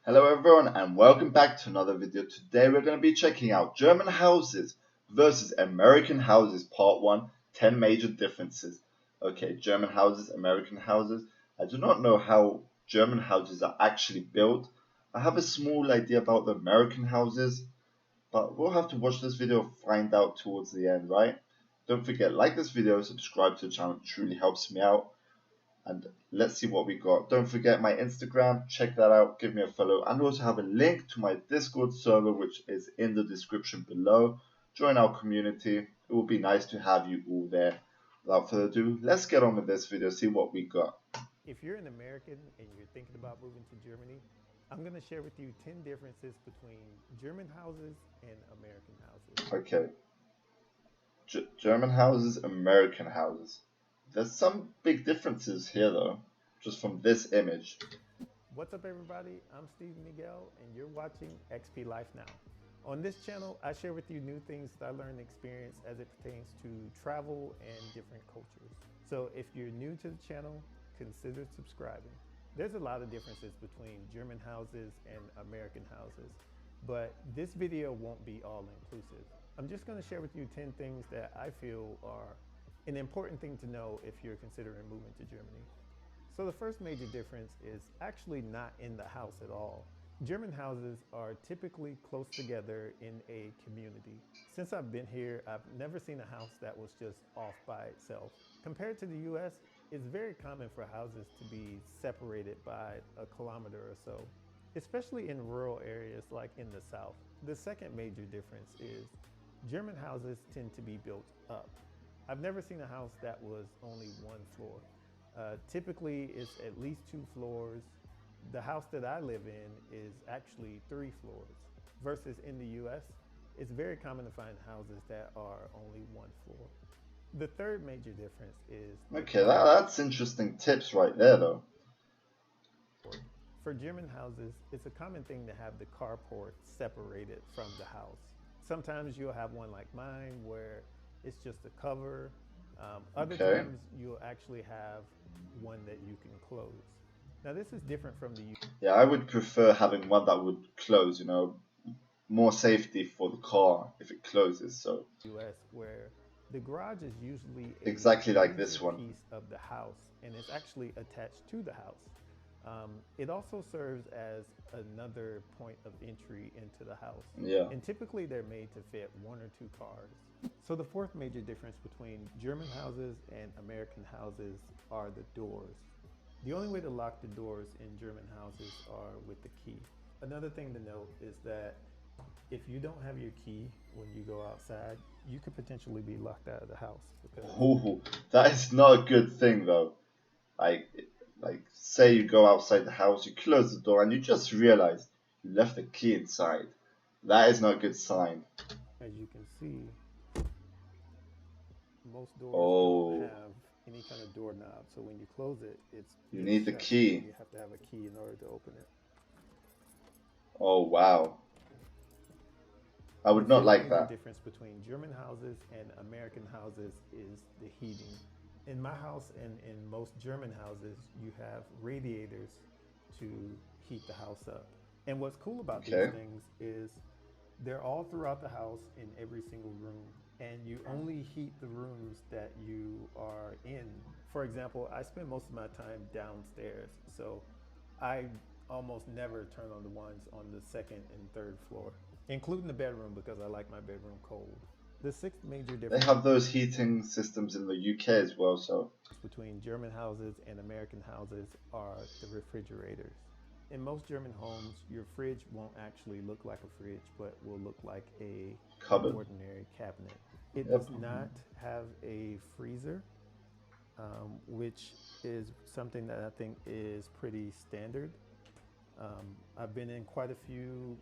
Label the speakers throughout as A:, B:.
A: Hello everyone and welcome back to another video. Today we're going to be checking out German houses versus American houses part 1, 10 major differences. Okay, German houses, American houses. I do not know how German houses are actually built. I have a small idea about the American houses, but we'll have to watch this video and find out towards the end, right? Don't forget, like this video, subscribe to the channel, it truly helps me out. And let's see what we got. Don't forget my Instagram, check that out, give me a follow, and also have a link to my Discord server which is in the description below. Join our community. It would be nice to have you all there. Without further ado, let's get on with this video, see what we got.
B: If you're an American and you're thinking about moving to Germany, I'm going to share with you 10 differences between German houses and American houses.
A: Okay. German houses, American houses. There's some big differences here though, just from this image.
B: What's up everybody, I'm Steve Miguel and you're watching XP Life Now. On this channel, I share with you new things that I learned and experienced as it pertains to travel and different cultures. So if you're new to the channel, consider subscribing. There's a lot of differences between German houses and American houses, but this video won't be all inclusive. I'm just going to share with you 10 things that I feel are an important thing to know if you're considering moving to Germany. So the first major difference is actually not in the house at all. German houses are typically close together in a community. Since I've been here, I've never seen a house that was just off by itself. Compared to the US, it's very common for houses to be separated by a kilometer or so, especially in rural areas like in the South. The second major difference is German houses tend to be built up. I've never seen a house that was only one floor. Typically, it's at least 2 floors. The house that I live in is actually 3 floors, versus in the US, it's very common to find houses that are only 1 floor. The third major difference is...
A: Okay, that's interesting tips right there though.
B: For German houses, it's a common thing to have the carport separated from the house. Sometimes you'll have one like mine where it's just a cover. Other times you'll actually have one that you can close. Now this is different from the US.
A: Yeah, I would prefer having one that would close, you know, more safety for the car if it closes. So
B: US, where the garage is usually
A: exactly like this one
B: piece of the house, and it's actually attached to the house. It also serves as another point of entry into the house.
A: Yeah.
B: And typically they're made to fit 1 or 2 cars. So the fourth major difference between German houses and American houses are the doors. The only way to lock the doors in German houses are with the key. Another thing to note is that if you don't have your key when you go outside, you could potentially be locked out of the house.
A: Ooh, that is not a good thing though. Like say you go outside the house, you close the door and you just realize you left the key inside. That is not a good sign.
B: As you can see, most doors don't have any kind of doorknob, so when you close it,
A: you need the
B: shut.
A: key.
B: You have to have a key in order to open it.
A: Oh wow. I would not like that.
B: The difference between German houses and American houses is the heating. In my house and in most German houses, you have radiators to heat the house up. And what's cool about these things is they're all throughout the house in every single room. And you only heat the rooms that you are in. For example, I spend most of my time downstairs, so I almost never turn on the ones on the 2nd and 3rd floor, including the bedroom because I like my bedroom cold. The sixth major difference...
A: They have those heating systems in the UK as well, so...
B: between German houses and American houses are the refrigerators. In most German homes, your fridge won't actually look like a fridge, but will look like a
A: cupboard.
B: Ordinary cabinet. It does not have a freezer, which is something that I think is pretty standard. I've been in quite a few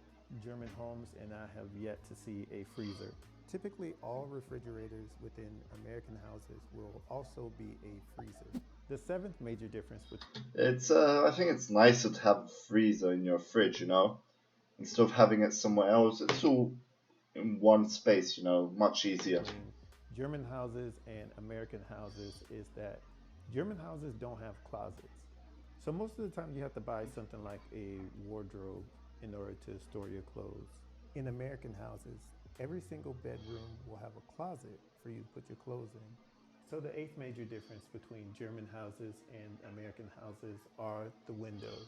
B: German homes and I have yet to see a freezer. Typically, all refrigerators within American houses will also be a freezer. The seventh major difference
A: I think it's nicer to have a freezer in your fridge, you know, instead of having it somewhere else. It's all in one space, you know, much easier.
B: German houses and American houses is that German houses don't have closets. So most of the time you have to buy something like a wardrobe in order to store your clothes. In American houses, every single bedroom will have a closet for you to put your clothes in. So the eighth major difference between German houses and American houses are the windows.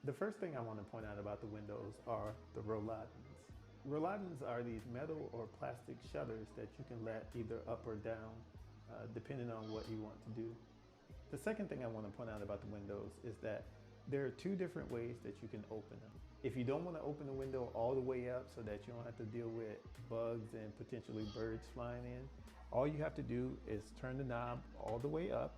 B: The first thing I want to point out about the windows are the rollades. Rollades are these metal or plastic shutters that you can let either up or down, depending on what you want to do. The second thing I want to point out about the windows is that there are two different ways that you can open them. If you don't want to open the window all the way up so that you don't have to deal with bugs and potentially birds flying in, all you have to do is turn the knob all the way up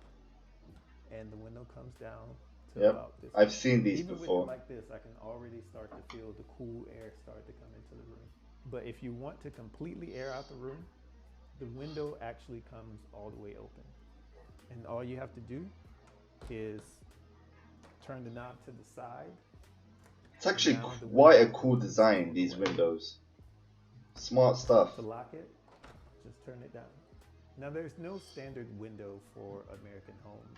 B: and the window comes down to
A: Yep,
B: about this
A: I've
B: height.
A: seen these
B: Even with it
A: before.
B: like this, I can already start to feel the cool air start to come into the room. But if you want to completely air out the room, the window actually comes all the way open. And all you have to do is turn the knob to the side,
A: It's
B: and
A: actually
B: now the
A: quite a
B: window
A: cool
B: opens
A: design,
B: all the
A: these
B: way.
A: windows. Smart stuff.
B: To lock it, just turn it down. Now there's no standard window for American homes,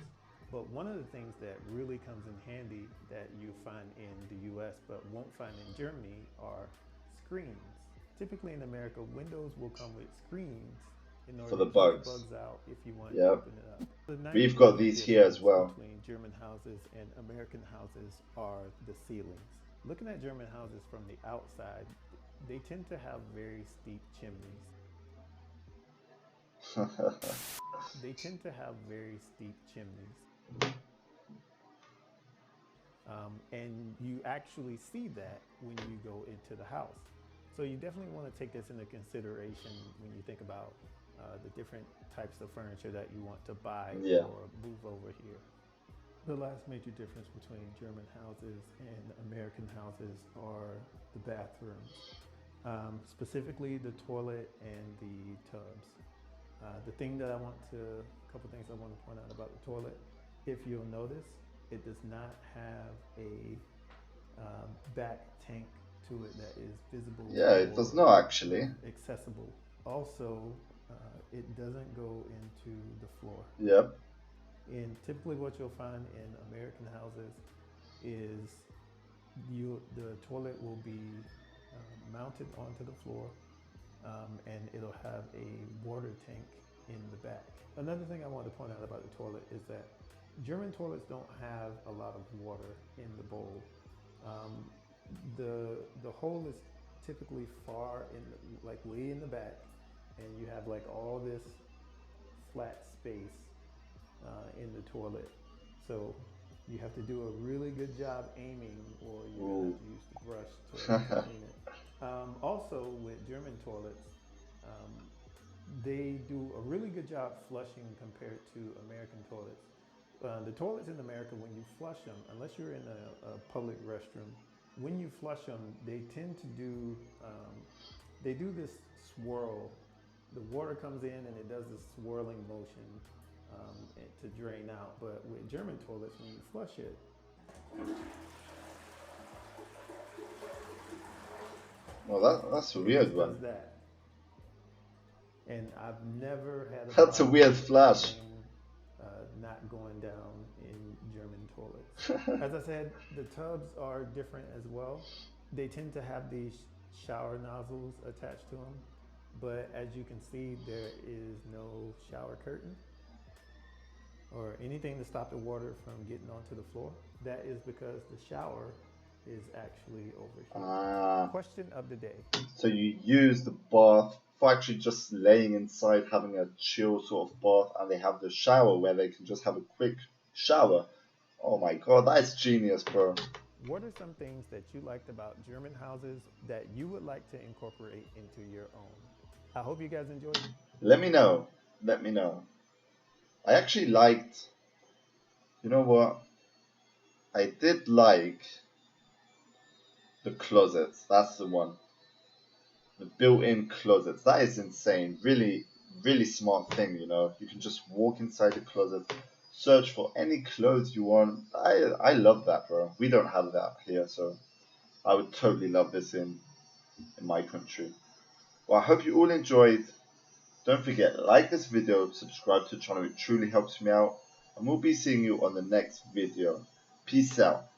B: but one of the things that really comes in handy that you find in the US but won't find in Germany are screens. Typically in America, windows will come with screens in order
A: For
B: to
A: the
B: keep the
A: bugs.
B: bugs out if you want to
A: Yep.
B: open it up. The ninth
A: We've got
B: major
A: these here as
B: difference
A: well.
B: between German houses and American houses are the ceilings. Looking at German houses from the outside, they tend to have very steep chimneys. They tend to have very steep chimneys. And you actually see that when you go into the house. So you definitely want to take this into consideration when you think about the different types of furniture that you want to buy
A: Yeah.
B: or move over here. The last major difference between German houses and American houses are the bathrooms, specifically the toilet and the tubs. A couple things I want to point out about the toilet. If you'll notice, it does not have a back tank to it that is visible
A: Yeah, it does
B: or
A: not actually.
B: accessible. Also, it doesn't go into the floor.
A: Yep.
B: And typically, what you'll find in American houses is the toilet will be mounted onto the floor, and it'll have a water tank in the back. Another thing I want to point out about the toilet is that German toilets don't have a lot of water in the bowl. The hole is typically far in, like way in the back, and you have like all this flat space in the toilet. So you have to do a really good job aiming, or you're gonna have to use the brush to clean it. Also, with German toilets, they do a really good job flushing compared to American toilets. The toilets in America, when you flush them, unless you're in a public restroom, when you flush them, they tend to do they do this swirl. The water comes in and it does this swirling motion to drain out. But with German toilets, when you flush it,
A: Well, that's a
B: it
A: weird
B: just
A: one.
B: does that. And I've never had a
A: That's a
B: problem
A: weird
B: with
A: flash.
B: anything not going down in German toilets. As I said, the tubs are different as well. They tend to have these shower nozzles attached to them, but as you can see, there is no shower curtain or anything to stop the water from getting onto the floor. That is because the shower is actually over here. Question of the day.
A: So you use the bath for actually just laying inside, having a chill sort of bath, and they have the shower where they can just have a quick shower. Oh my god, that is genius, bro.
B: What are some things that you liked about German houses that you would like to incorporate into your own? I hope you guys enjoyed.
A: Let me know. Let me know. I actually liked, you know what? I did like the closets. That's the one. The built-in closets. That is insane. Really, really smart thing, you know. You can just walk inside the closet, search for any clothes you want. I love that, bro. We don't have that here, so I would totally love this in my country. Well, I hope you all enjoyed. Don't forget, like this video, subscribe to the channel. It truly helps me out. and we'll be seeing you on the next video. Peace out.